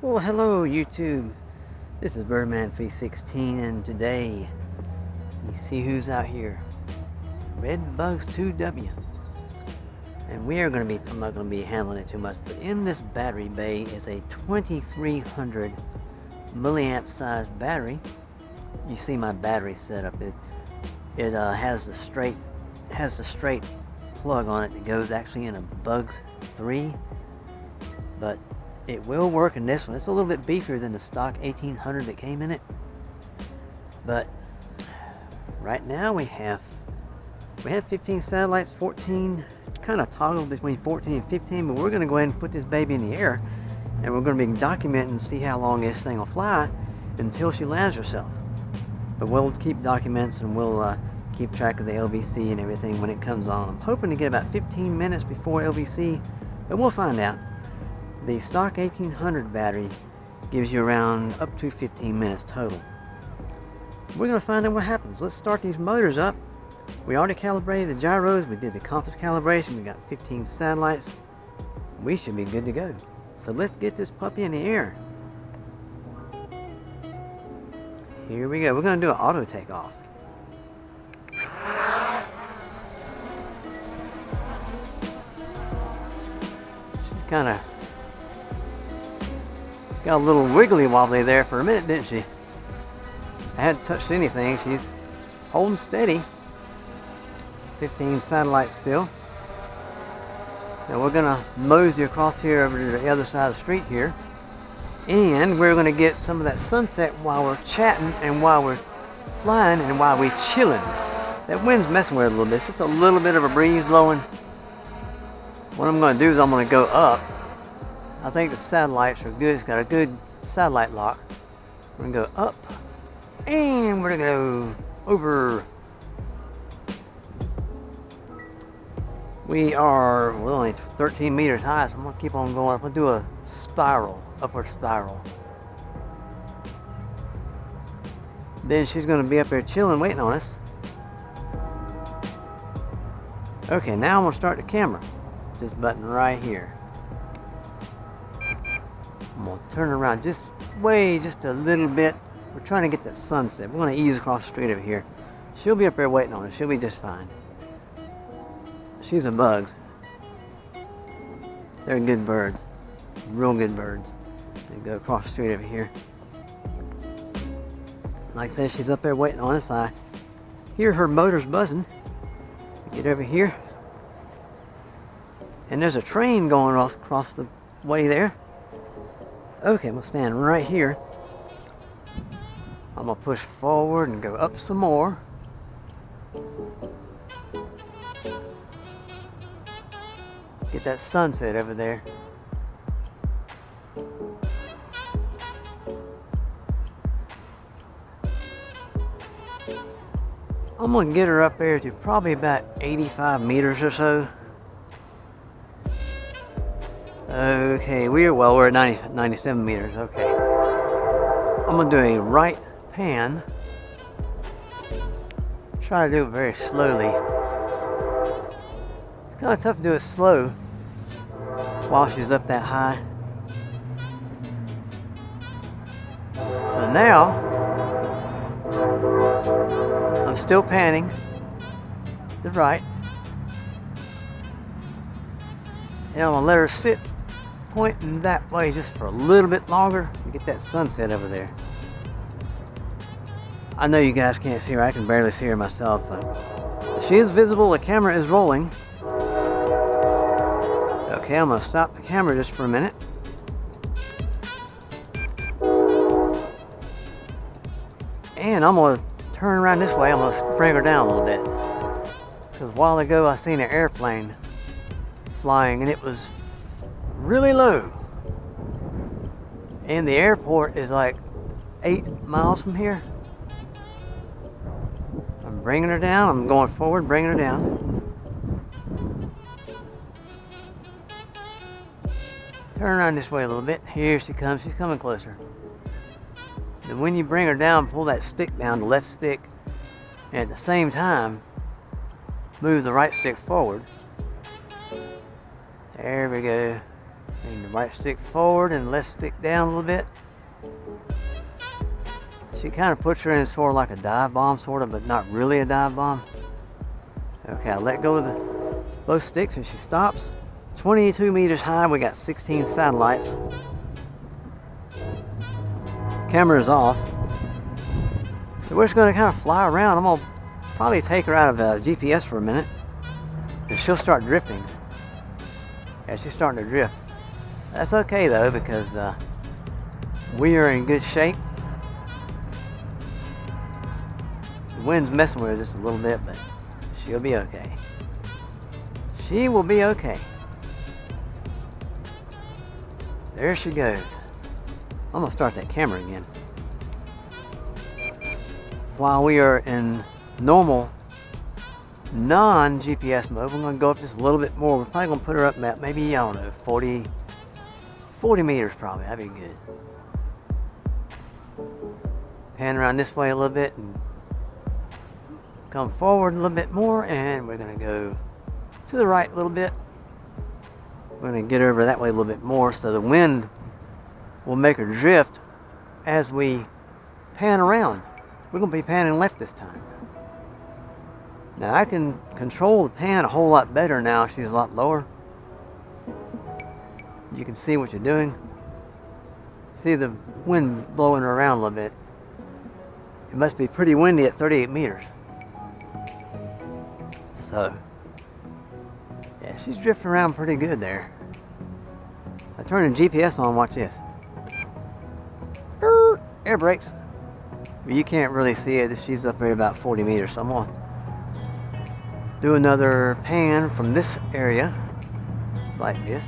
Well, hello YouTube. This is Birdman316, and today you see who's out here. Red Bugs 2W. And we are going to be, I'm not going to be handling it too much, but in this battery bay is a 2300 milliamp size battery. You see my battery setup. It has the straight plug on it that goes actually in a Bugs 3, but it will work in this one. It's a little bit beefier than the stock 1800 that came in it. But right now we have 15 satellites, 14, kind of toggle between 14 and 15, but we're going to go ahead and put this baby in the air, and we're going to be documenting and see how long this thing will fly until she lands herself. But we'll keep documents, and we'll keep track of the LVC and everything when it comes on. I'm hoping to get about 15 minutes before LVC, but we'll find out. The stock 1800 battery gives you around up to 15 minutes total. We're going to find out what happens. Let's start these motors up. We already calibrated the gyros. We did the compass calibration. We got 15 satellites. We should be good to go. So let's get this puppy in the air. Here we go. We're going to do an auto takeoff. She's kind of got a little wiggly wobbly there for a minute, didn't she? I hadn't touched anything. She's holding steady. 15 satellites still. Now we're going to mosey across here over to the other side of the street here. And we're going to get some of that sunset while we're chatting and while we're flying and while we're chilling. That wind's messing with it a little bit. It's just a little bit of a breeze blowing. What I'm going to do is I'm going to go up. I think the satellites are good. It's got a good satellite lock. We're going to go up, and we're going to go over. We are only 13 meters high, so I'm going to keep on going. I'm going to do a spiral, upward spiral. Then she's going to be up there chilling, waiting on us. Okay, now I'm going to start the camera. This button right here. I'm going to turn around just a little bit. We're trying to get that sunset. We're going to ease across the street over here. She'll be up there waiting on us. She'll be just fine. She's a Bugs. They're good birds. Real good birds. They go across the street over here. Like I said, she's up there waiting on us. I hear her motors buzzing. Get over here. And there's a train going across the way there. Okay, I'm going to stand right here. I'm going to push forward and go up some more. Get that sunset over there. I'm going to get her up there to probably about 85 meters or so. Okay, we're at 97 meters. Okay, I'm gonna do a right pan. Try to do it very slowly. It's kind of tough to do it slow while she's up that high. So now I'm still panning the right, and I'm gonna let her sit pointing that way just for a little bit longer to get that sunset over there. I know you guys can't see her. I can barely see her myself, but she is visible. The camera is rolling. Okay, I'm gonna stop the camera just for a minute. And I'm gonna turn around this way. I'm gonna bring her down a little bit, because a while ago I seen an airplane flying and it was really low, and the airport is like 8 miles from here. I'm bringing her down. I'm going forward, bringing her down. Turn around this way a little bit. Here she comes. She's coming closer. And when you bring her down, pull that stick down, the left stick, and at the same time move the right stick forward. There we go. Bring the right stick forward and left stick down a little bit. She kind of puts her in sort of like a dive bomb, sort of, but not really a dive bomb. Okay, I let go of both sticks and she stops. 22 meters high, we got 16 satellites. Camera's off. So we're just going to kind of fly around. I'm going to probably take her out of GPS for a minute. And she'll start drifting. Yeah, she's starting to drift. That's okay though, because we are in good shape. The wind's messing with her just a little bit, but she'll be okay. She will be okay. There she goes. I'm going to start that camera again. While we are in normal, non-GPS mode, we're going to go up just a little bit more. We're probably going to put her up at maybe, I don't know, 40 meters probably. That'd be good. Pan around this way a little bit and come forward a little bit more, and we're going to go to the right a little bit. We're going to get over that way a little bit more so the wind will make her drift as we pan around. We're going to be panning left this time. Now I can control the pan a whole lot better now. She's a lot lower. You can see what you're doing. See the wind blowing her around a little bit. It must be pretty windy at 38 meters. So, yeah, she's drifting around pretty good there. I turn the GPS on, watch this. Air brakes. But you can't really see it. She's up there about 40 meters, so I'm going to do another pan from this area, like this.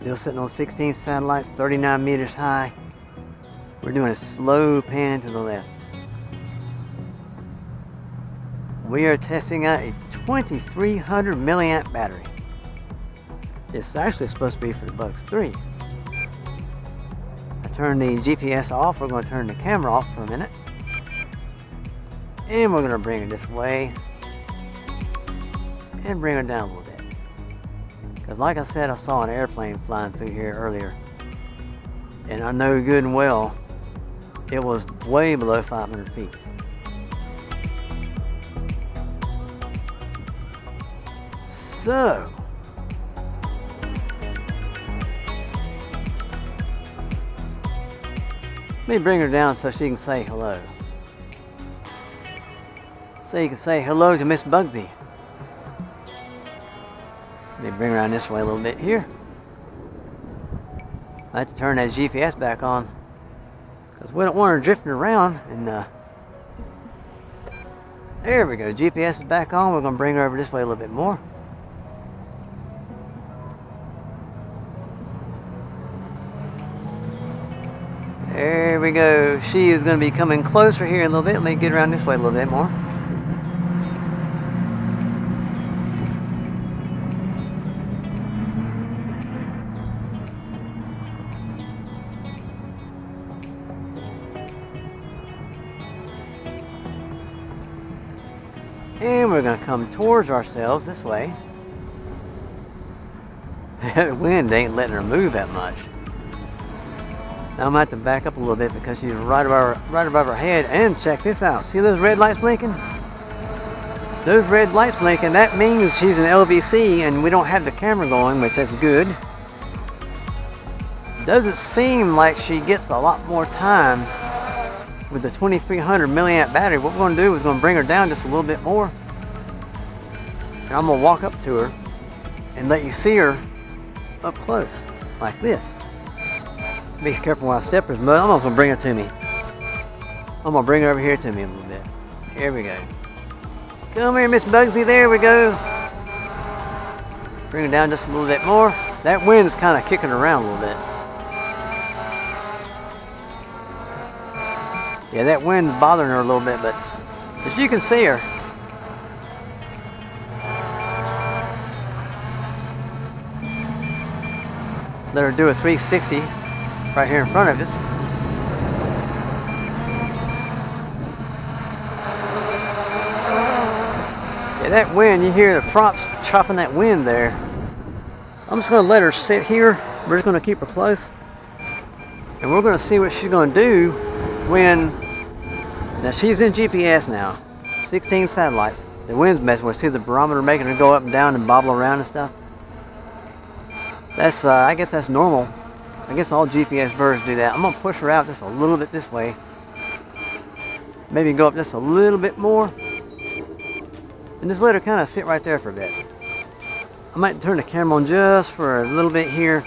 Still sitting on 16 satellites, 39 meters high. We're doing a slow pan to the left. We are testing out a 2300 milliamp battery. It's actually supposed to be for the Bugs 3. I turn the GPS off. We're going to turn the camera off for a minute. And we're going to bring her this way. And bring her down a little bit. Because like I said, I saw an airplane flying through here earlier. And I know good and well it was way below 500 feet. So, let me bring her down so she can say hello. So you can say hello to Miss Bugsy. Let me bring her around this way a little bit here. I have to turn that GPS back on because we don't want her drifting around. And there we go. GPS is back on. We're going to bring her over this way a little bit more. There we go. She is going to be coming closer here in a little bit. Let me get around this way a little bit more. And we're going to come towards ourselves this way. The wind ain't letting her move that much. Now I'm going to have to back up a little bit because she's right above her head. And check this out. See those red lights blinking? Those red lights blinking, that means she's an LVC and we don't have the camera going, which is good. Doesn't seem like she gets a lot more time with the 2300 milliamp battery. What we're going to do is going to bring her down just a little bit more. And I'm going to walk up to her and let you see her up close, like this. Be careful when I step her, but I'm going to bring her to me. I'm going to bring her over here to me a little bit. Here we go. Come here, Miss Bugsy. There we go. Bring her down just a little bit more. That wind's kind of kicking her around a little bit. Yeah, that wind's bothering her a little bit, but as you can see her, let her do a 360 right here in front of us. Yeah, that wind, you hear the props chopping that wind there. I'm just going to let her sit here. We're just going to keep her close. And we're going to see what she's going to do when... Now she's in GPS now. 16 satellites. The wind's messing with her. See the barometer making her go up and down and bobble around and stuff? That's, I guess that's normal. I guess all GPS birds do that. I'm going to push her out just a little bit this way. Maybe go up just a little bit more. And just let her kind of sit right there for a bit. I might turn the camera on just for a little bit here.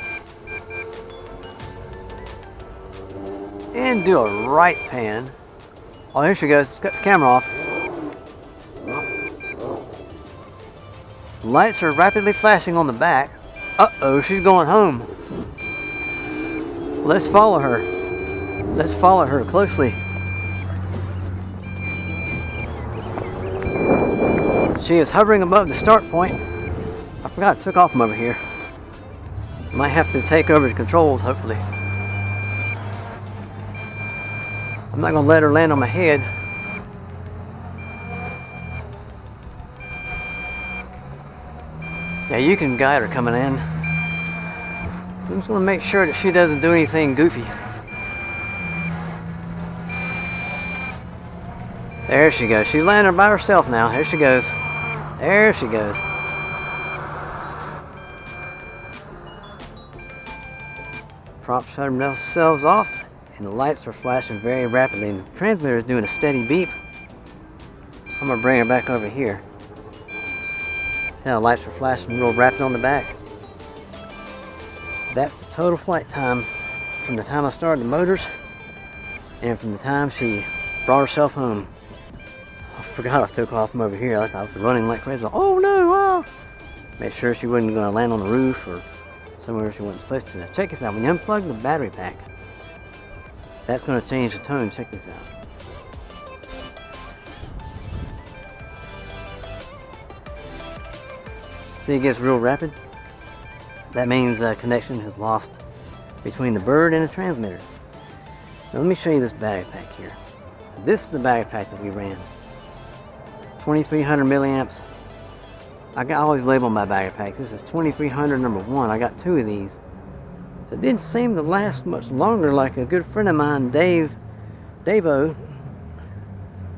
And do a right pan. Oh, here she goes. Cut the camera off. Lights are rapidly flashing on the back. Uh-oh, she's going home. Let's follow her. Let's follow her closely. She is hovering above the start point. I forgot I took off from over here. Might have to take over the controls, hopefully. I'm not going to let her land on my head. Yeah, you can guide her coming in. I just want to make sure that she doesn't do anything goofy. There she goes. She's landing by herself now. There she goes. There she goes. Props shut themselves off, and the lights are flashing very rapidly, and the transmitter is doing a steady beep. I'm going to bring her back over here. Now the lights are flashing real rapid on the back. That's the total flight time from the time I started the motors and from the time she brought herself home. I forgot I took off from over here. I was running like crazy. Oh no! Oh. Make sure she wasn't going to land on the roof or somewhere she wasn't supposed to. Now check this out. When you unplug the battery pack, that's going to change the tone. Check this out. See, it gets real rapid. That means connection is lost between the bird and the transmitter. Now let me show you this battery pack here. This is the battery pack that we ran. 2300 milliamps. I always label my battery pack. This is 2300 number 1. I got 2 of these. So it didn't seem to last much longer, like a good friend of mine, Dave-O,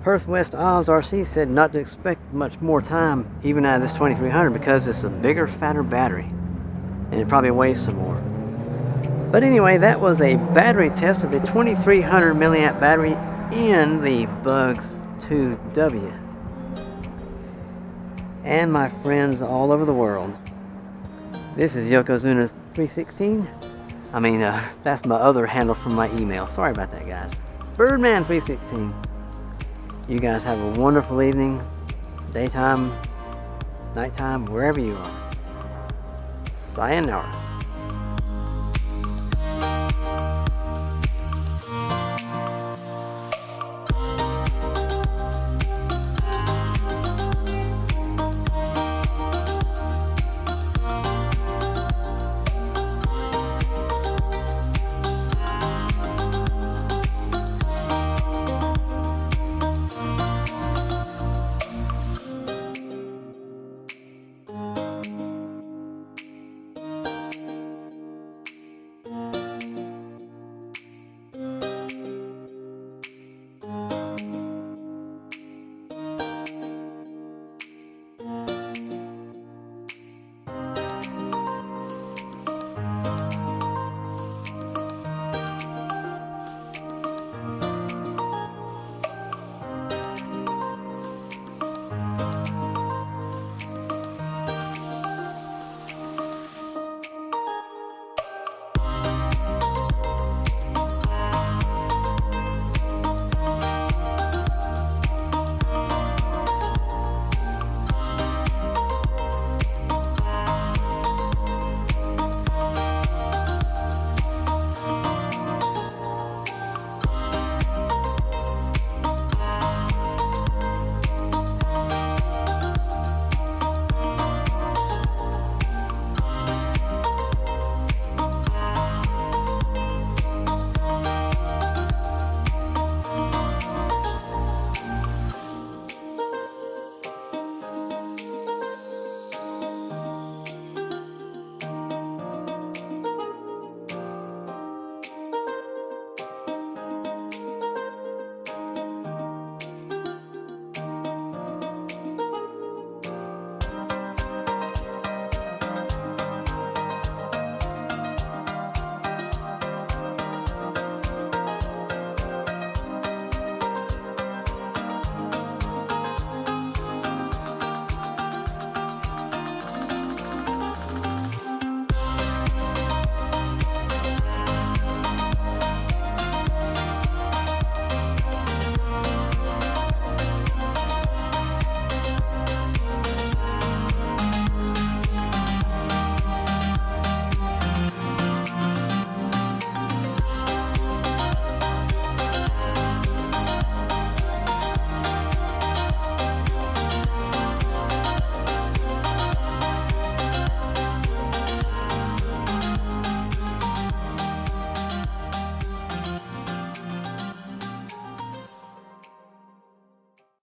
Perth West Oz RC, said not to expect much more time even out of this 2300 because it's a bigger, fatter battery. And it probably weighs some more. But anyway, that was a battery test of the 2300 milliamp battery in the Bugs 2W. And my friends all over the world, this is Yokozuna 316. I mean, that's my other handle from my email. Sorry about that, guys. Birdman 316. You guys have a wonderful evening, daytime, nighttime, wherever you are. Sayonara.